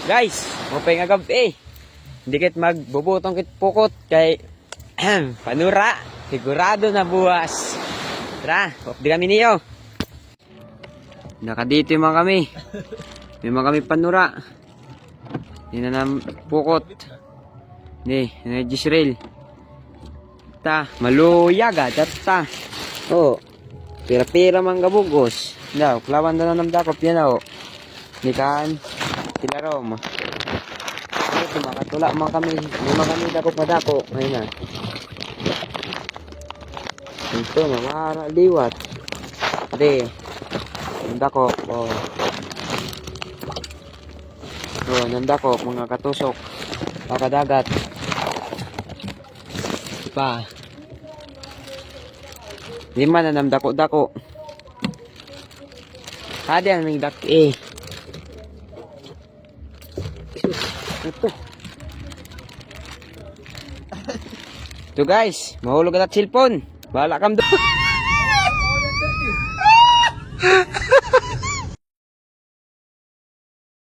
Guys, mapay nga gabi. Hindi kit magbubutong kit pukot kay panura. Sigurado na buwas. Tara, di kami niyo. Nakadito yung mga kami. May mga kami panura. Hindi na pukot. Hindi, Gisrael. Ta, maluyaga, ta. Oh, pira-pira mang gabugos. Daw, klawan na namdakop yan o. Hindi kaan, tilarom. Ito, makatula mga kami. May mga kami dakop na dako. Ngayon na. Ito, mamara, liwat. Ate, nandakop. Oh. So, nandakop, mga katusok. Makadagat. Pa. Lima na namdako-dako. Hadi ang nagdak eh. Ito. Ito guys, mahulog at cellphone. Bahala kam doon.